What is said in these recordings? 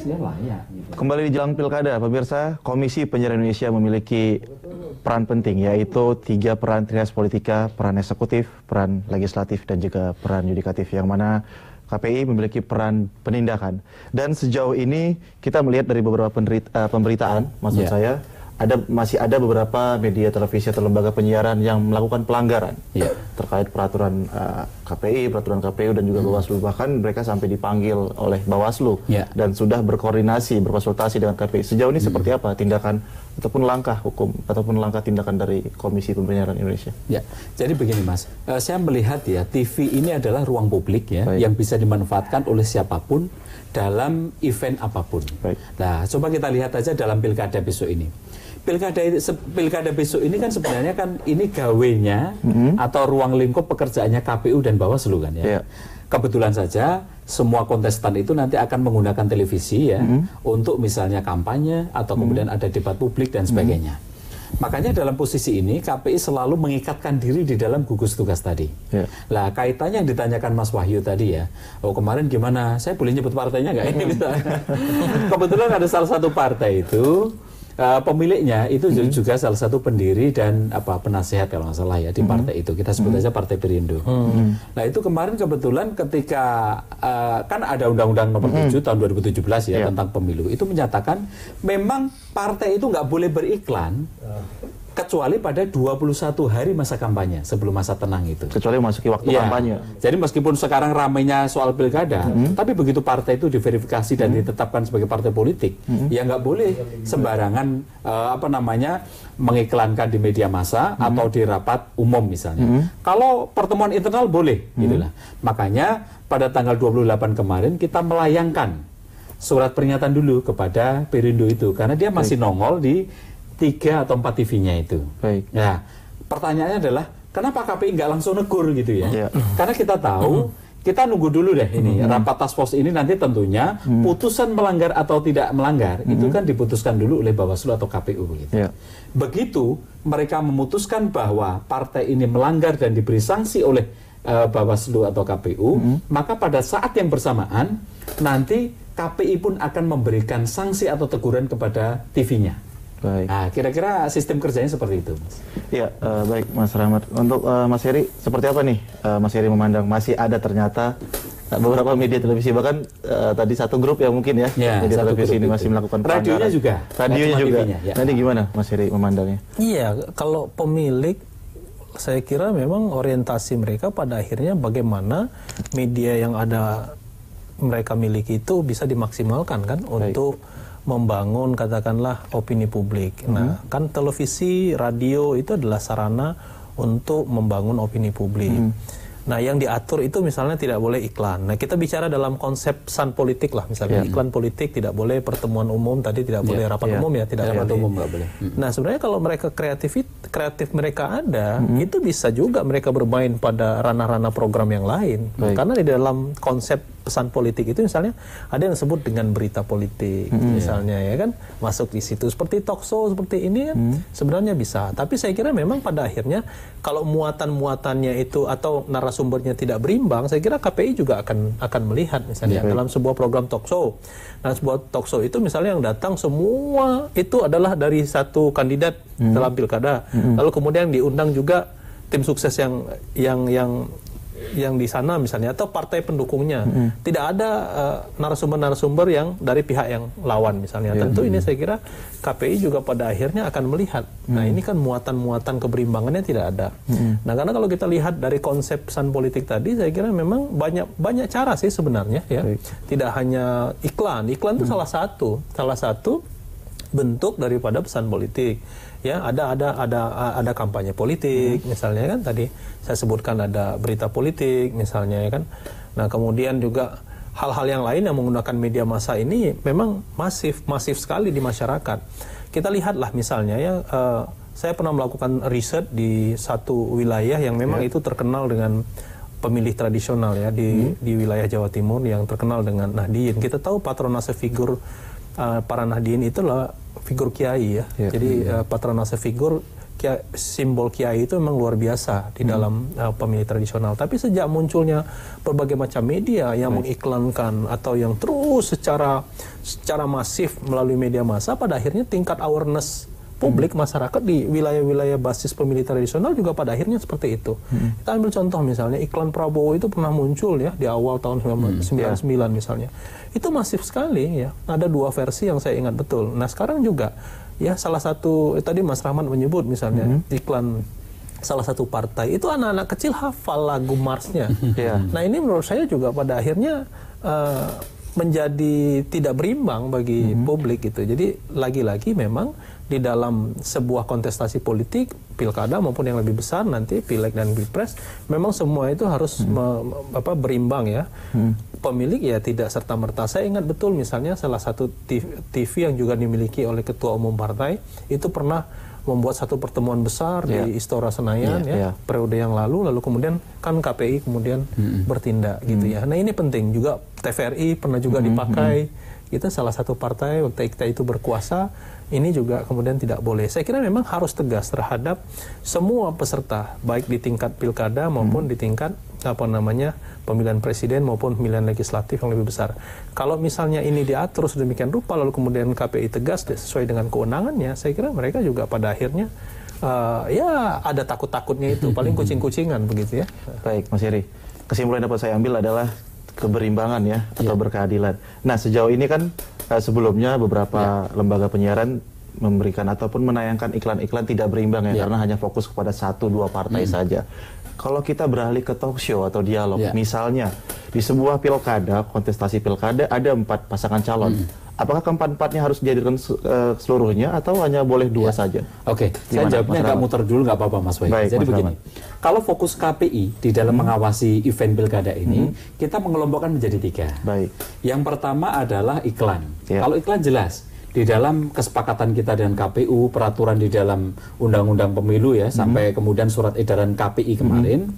dia layak. Gitu. Kembali di jelang pilkada, pemirsa, Komisi Penyiaran Indonesia memiliki peran penting, yaitu 3 peran trias politika, peran eksekutif, peran legislatif, dan juga peran yudikatif, yang mana KPI memiliki peran penindakan. Dan sejauh ini kita melihat dari beberapa pemberitaan, maksud saya, masih ada beberapa media televisi atau lembaga penyiaran yang melakukan pelanggaran terkait peraturan KPI, peraturan KPU, dan juga Bawaslu. Bahkan mereka sampai dipanggil oleh Bawaslu dan sudah berkoordinasi, berkonsultasi dengan KPI. Sejauh ini seperti apa tindakan ataupun langkah hukum ataupun langkah tindakan dari Komisi Penyiaran Indonesia? Ya, jadi begini Mas, saya melihat ya, TV ini adalah ruang publik ya, yang bisa dimanfaatkan oleh siapapun dalam event apapun. Nah, coba kita lihat aja dalam pilkada besok ini. Pilkada besok ini kan sebenarnya kan ini gawenya atau ruang lingkup pekerjaannya KPU dan Bawaslu kan ya. Kebetulan saja semua kontestan itu nanti akan menggunakan televisi ya untuk misalnya kampanye atau kemudian ada debat publik dan sebagainya. Makanya dalam posisi ini KPI selalu mengikatkan diri di dalam gugus tugas tadi. Lah kaitannya yang ditanyakan Mas Wahyu tadi ya, oh kemarin gimana? Saya boleh nyebut partainya nggak ini? Kebetulan ada salah satu partai itu pemiliknya itu juga salah satu pendiri dan penasehat kalau nggak salah ya di partai itu, kita sebut aja Partai Perindo. Nah itu kemarin kebetulan ketika kan ada Undang-Undang Nomor 7 tahun 2017 ya tentang pemilu, itu menyatakan memang partai itu nggak boleh beriklan kecuali pada 21 hari masa kampanye sebelum masa tenang itu. Kecuali memasuki waktu kampanye. Jadi meskipun sekarang ramainya soal pilkada, tapi begitu partai itu diverifikasi dan ditetapkan sebagai partai politik, ya nggak boleh sembarangan mengiklankan di media massa atau di rapat umum misalnya. Kalau pertemuan internal boleh, gitulah. Makanya pada tanggal 28 kemarin kita melayangkan surat peringatan dulu kepada Perindo itu, karena dia masih nongol di 3 atau 4 TV-nya itu. Ya, pertanyaannya adalah kenapa KPI nggak langsung negur gitu ya? Karena kita tahu, kita nunggu dulu deh ini rapat task force ini nanti tentunya putusan melanggar atau tidak melanggar itu kan diputuskan dulu oleh Bawaslu atau KPU gitu. Begitu mereka memutuskan bahwa partai ini melanggar dan diberi sanksi oleh Bawaslu atau KPU, maka pada saat yang bersamaan nanti KPI pun akan memberikan sanksi atau teguran kepada TV-nya. Nah, kira-kira sistem kerjanya seperti itu, Mas. Iya, baik Mas Rahmat. Untuk Mas Heri, seperti apa nih Mas Heri memandang masih ada ternyata beberapa media televisi, bahkan tadi satu grup ya mungkin ya media televisi ini masih melakukan pelanggaran. Radionya juga. Nanti gimana Mas Heri memandangnya? Iya, kalau pemilik, saya kira memang orientasi mereka pada akhirnya bagaimana media yang ada mereka miliki itu bisa dimaksimalkan kan untuk membangun katakanlah opini publik. Nah, kan televisi, radio itu adalah sarana untuk membangun opini publik. Nah, yang diatur itu misalnya tidak boleh iklan. Nah, kita bicara dalam konsep pesan politik lah, misalnya iklan politik tidak boleh, pertemuan umum tadi tidak boleh, rapat umum ya tidak boleh. Umum nggak boleh. Nah, sebenarnya kalau mereka kreatif mereka ada, itu bisa juga mereka bermain pada ranah-ranah program yang lain. Karena di dalam konsep pesan politik itu misalnya ada yang disebut dengan berita politik misalnya ya kan, masuk di situ seperti talk show seperti ini kan sebenarnya bisa. Tapi saya kira memang pada akhirnya kalau muatan-muatannya itu atau narasumbernya tidak berimbang, saya kira KPI juga akan melihat misalnya dalam sebuah program talk show. Nah, sebuah talk show itu misalnya yang datang semua itu adalah dari satu kandidat dalam pilkada. Lalu kemudian diundang juga tim sukses yang di sana misalnya atau partai pendukungnya. Tidak ada narasumber-narasumber yang dari pihak yang lawan misalnya. Tentu ini saya kira KPI juga pada akhirnya akan melihat. Nah, ini kan muatan-muatan keberimbangannya tidak ada. Nah, karena kalau kita lihat dari konsep pesan politik tadi, saya kira memang banyak cara sih sebenarnya ya. Tidak hanya iklan. Iklan itu salah satu bentuk daripada pesan politik. Ya, ada kampanye politik misalnya kan, tadi saya sebutkan ada berita politik misalnya ya kan. Nah, kemudian juga hal-hal yang lain yang menggunakan media massa ini memang masif sekali di masyarakat. Kita lihatlah misalnya ya, saya pernah melakukan riset di satu wilayah yang memang itu terkenal dengan pemilih tradisional ya di wilayah Jawa Timur yang terkenal dengan Nahdien. Kita tahu patronase figur para Nahdien itu adalah figur kiai ya. Jadi patronase figur simbol kiai itu memang luar biasa di dalam pemilih tradisional. Tapi sejak munculnya berbagai macam media yang mengiklankan atau yang terus secara masif melalui media massa, pada akhirnya tingkat awareness publik masyarakat di wilayah-wilayah basis pemilih tradisional juga pada akhirnya seperti itu. Kita ambil contoh misalnya iklan Prabowo itu pernah muncul ya di awal tahun 1999 misalnya. Itu masif sekali ya. Ada 2 versi yang saya ingat betul. Nah, sekarang juga ya salah satu tadi Mas Rahmat menyebut misalnya iklan salah satu partai itu anak-anak kecil hafal lagu marsnya. Nah, ini menurut saya juga pada akhirnya menjadi tidak berimbang bagi publik gitu. Jadi lagi-lagi memang di dalam sebuah kontestasi politik, pilkada maupun yang lebih besar nanti pileg dan pilpres, memang semua itu harus berimbang ya. Pemilik ya tidak serta-merta. Saya ingat betul misalnya salah satu TV yang juga dimiliki oleh ketua umum partai itu pernah membuat satu pertemuan besar di Istora Senayan periode yang lalu kemudian kan KPI kemudian bertindak gitu ya. Nah, ini penting juga. TVRI pernah juga dipakai. Kita salah satu partai waktu kita itu berkuasa, ini juga kemudian tidak boleh. Saya kira memang harus tegas terhadap semua peserta, baik di tingkat pilkada maupun di tingkat pemilihan presiden maupun pemilihan legislatif yang lebih besar. Kalau misalnya ini diatur sedemikian rupa lalu kemudian KPI tegas sesuai dengan kewenangannya, saya kira mereka juga pada akhirnya ya ada takut-takutnya itu, paling kucing-kucingan begitu ya. Baik, Mas Heri. Kesimpulan yang dapat saya ambil adalah keberimbangan ya atau berkeadilan. Nah, sejauh ini kan sebelumnya beberapa lembaga penyiaran memberikan ataupun menayangkan iklan-iklan tidak berimbang ya karena hanya fokus kepada 1-2 partai saja. Kalau kita beralih ke talk show atau dialog, misalnya di sebuah pilkada, kontestasi pilkada ada 4 pasangan calon. Apakah keempat-empatnya harus dijadikan seluruhnya atau hanya boleh 2 saja? Oke, saya jawabnya nggak muter dulu, nggak apa-apa Mas Wahid. Jadi begini, kalau fokus KPI di dalam mengawasi event pilkada ini, kita mengelompokkan menjadi 3. Baik. Yang pertama adalah iklan. Kalau iklan jelas, di dalam kesepakatan kita dengan KPU, peraturan di dalam Undang-Undang Pemilu ya, sampai kemudian surat edaran KPI kemarin,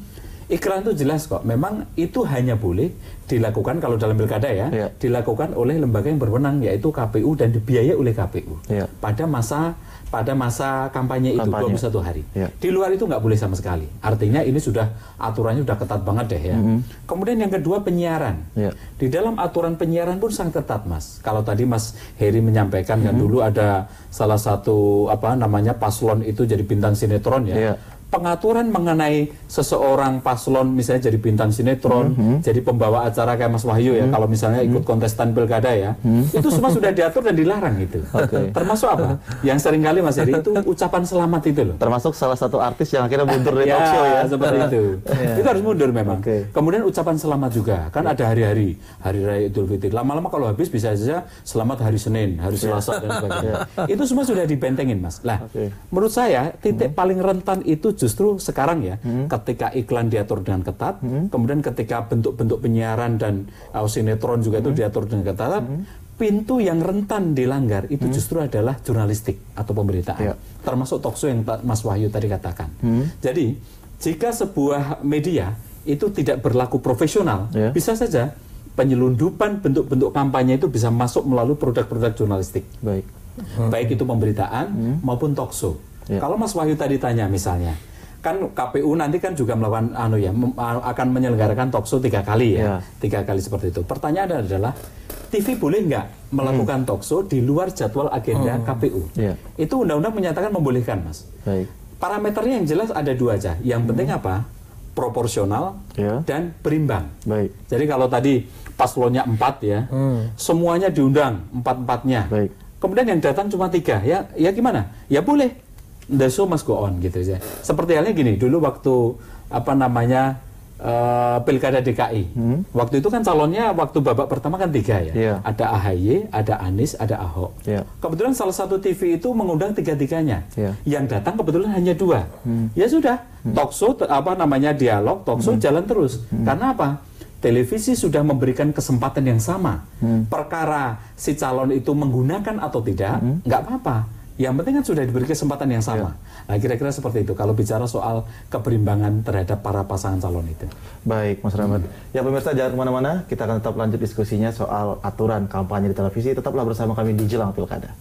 iklan itu jelas kok. Memang itu hanya boleh dilakukan kalau dalam pilkada ya, dilakukan oleh lembaga yang berwenang yaitu KPU dan dibiayai oleh KPU pada masa kampanye itu 21 hari. Di luar itu nggak boleh sama sekali. Artinya ini sudah aturannya sudah ketat banget deh ya. Kemudian yang kedua penyiaran. Di dalam aturan penyiaran pun sangat ketat Mas. Kalau tadi Mas Heri menyampaikan kan dulu ada salah satu paslon itu jadi bintang sinetron ya. Pengaturan mengenai seseorang paslon misalnya jadi bintang sinetron, jadi pembawa acara kayak Mas Wahyu ya, kalau misalnya ikut kontestan pilkada ya, itu semua sudah diatur dan dilarang itu. Termasuk apa? Yang seringkali Mas Heri itu ucapan selamat itu loh. Termasuk salah satu artis yang akhirnya mundur dari talk show ya. Seperti itu. Itu harus mundur memang. Kemudian ucapan selamat juga, kan ada hari-hari, Hari Raya Idul Fitri. Lama-lama kalau habis bisa saja selamat hari Senin, hari Selasa dan sebagainya. Itu semua sudah dibentengin Mas. Lah, menurut saya titik paling rentan itu justru sekarang ya, ketika iklan diatur dengan ketat, kemudian ketika bentuk-bentuk penyiaran dan sinetron juga itu diatur dengan ketat, pintu yang rentan dilanggar itu justru adalah jurnalistik atau pemberitaan, termasuk talkshow yang Mas Wahyu tadi katakan. Jadi, jika sebuah media itu tidak berlaku profesional, bisa saja penyelundupan bentuk-bentuk kampanye itu bisa masuk melalui produk-produk jurnalistik. Baik itu pemberitaan maupun talkshow. Kalau Mas Wahyu tadi tanya misalnya, kan KPU nanti kan juga melakukan akan menyelenggarakan talkshow 3 kali ya, 3 kali seperti itu. Pertanyaan adalah TV boleh nggak melakukan talkshow di luar jadwal agenda KPU? Itu undang-undang menyatakan membolehkan Mas. Parameternya yang jelas ada 2 aja. Yang penting apa? Proporsional dan berimbang. Jadi kalau tadi paslonnya 4 ya, semuanya diundang 4-4-nya. Kemudian yang datang cuma 3, ya gimana? Ya boleh. The show must go on gitu ya. Seperti halnya gini, dulu waktu Pilkada DKI. Waktu itu kan calonnya waktu babak pertama kan 3 ya. Ada AHY, ada Anies, ada Ahok. Kebetulan salah satu TV itu mengundang 3-3-nya. Yang datang kebetulan hanya 2. Ya sudah, talkshow dialog, talkshow jalan terus. Karena apa? Televisi sudah memberikan kesempatan yang sama. Perkara si calon itu menggunakan atau tidak, nggak apa-apa. Yang penting kan sudah diberi kesempatan yang sama. Nah, kira-kira seperti itu kalau bicara soal keberimbangan terhadap para pasangan calon itu. Baik, Mas Rahmat. Ya pemirsa, jangan kemana-mana. Kita akan tetap lanjut diskusinya soal aturan kampanye di televisi. Tetaplah bersama kami di Jelang Pilkada.